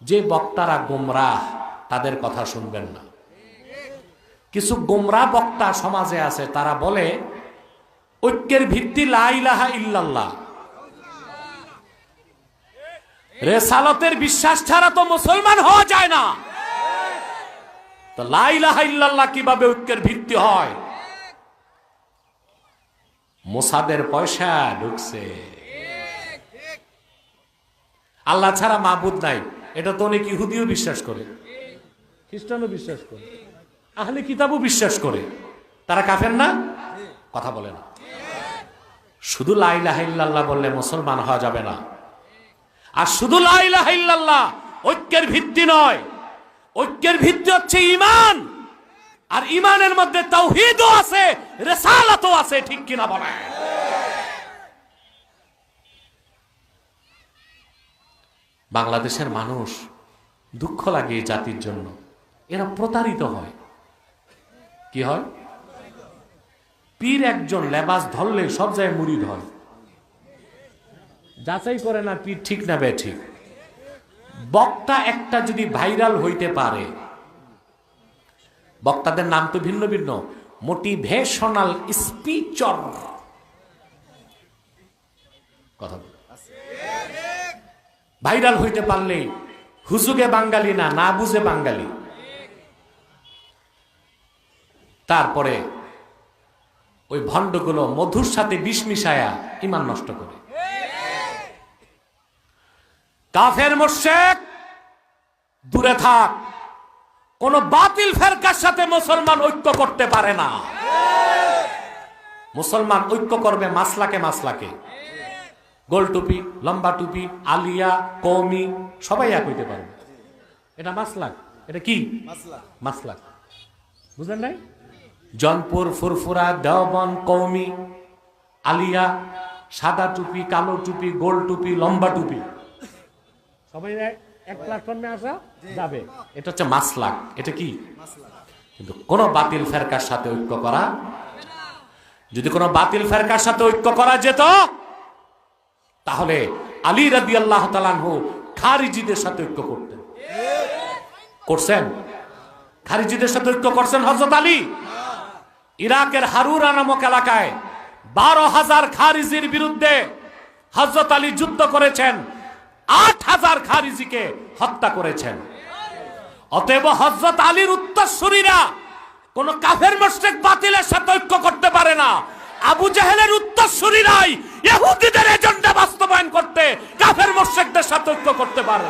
যে বক্তারা গোমরাহ তাদের কথা শুনবেন না। কিছু গোমরাহ বক্তা সমাজে আছে, তারা বলে ঐক্যের ভিত্তি লা ইলাহা ইল্লাল্লাহ। রেসালতের বিশ্বাস ছাড়া তো মুসলমান হওয়া যায় না, তো লা ইলাহা ইল্লাল্লাহ কিভাবে ঐক্যের ভিত্তি হয়? মোসাদের পয়সা ঢুকছে। আল্লাহ ছাড়া মাবুদ নাই, এটা তো অনেক ইহুদিও বিশ্বাস করে, খ্রিস্টানও বিশ্বাস করে, আহলে কিতাবও বিশ্বাস করে। তারা কাফের না? কথা বলে না। শুধু লা ইলাহা ইল্লাল্লাহ বললে মুসলমান হওয়া যাবে না। আর শুধু লা ইলাহা ইল্লাল্লাহ ঐক্যের ভিত্তি নয়, ঐক্যের ভিত্তি হচ্ছে ঈমান। আর ঈমানের মধ্যে তাওহীদও আছে, রিসালাতও আছে, ঠিক কিনা বলেন? বাংলাদেশের মানুষ দুঃখ লাগে এই জাতির জন্য, এরা প্রতারিত হয়। কি হয়? পীর একজন লেবাস ধরলে সব জায়গায় মুরিদ হয়, যাচাই করে না পীর ঠিক না বেঠিক। বক্তা একটা যদি ভাইরাল হইতে পারে, বক্তাদের নাম তো ভিন্ন ভিন্ন, মোটিভেশনাল স্পিচর, কথা বল, ভাইরাল হইতে পারলে হুজুগে বাঙালি না, না বুঝে বাঙালি। তারপরে ওই ভণ্ডগুলো মধুর সাথে বিষ মিশায়া ঈমান নষ্ট করে। কাফের মুশরিক দূরে থাক, কোন বাতিল ফেরকার সাথে মুসলমান ঐক্য করতে পারে না। মুসলমান ঐক্য করবে মাসলাকে মাসলাকে, গোল টুপি, লম্বা টুপি, আলিয়া, কওমি সবাই এক হইতে পারবে। এটা মাসলাক। এটা কি মাসলাক? বুঝলেন নাই? জনপুর, ফুরফুরা, দেওবন, কওমি, আলিয়া, সাদা টুপি, কালো টুপি, গোল টুপি, লম্বা টুপি, সবাই এক প্ল্যাটফর্মে আসা যাবে। এটা হচ্ছে মাসলাক। এটা কি? কিন্তু কোন বাতিল ফেরকার সাথে ঐক্য করা, যদি কোন বাতিল ফেরকার সাথে ঐক্য করা যেত, তাহলে আলী রাদিয়াল্লাহু তাআলা আনহু খারিজিদের সাথে ঐক্য করতেন। করছেন? খারিজিদের সাথে ঐক্য করছেন হযরত আলী। ইরাকের হারুরা নামক এলাকায় 12,000 খারিজির বিরুদ্ধে হযরত আলী যুদ্ধ করেছেন, 8,000 খারিজিকে হত্যা করেছেন। অতএব হযরত আলীর উত্তরসূরিরা কোন কাফের মুশরিক বাতিলের সাথে ঐক্য করতে পারে না। আবু জাহেলের উত্তরসূরিরাই ইহুদিদের এজেন্ডা বাস্তবায়ন করতে কাফের মুশরিকদের সাথে ঐক্য করতে পারে।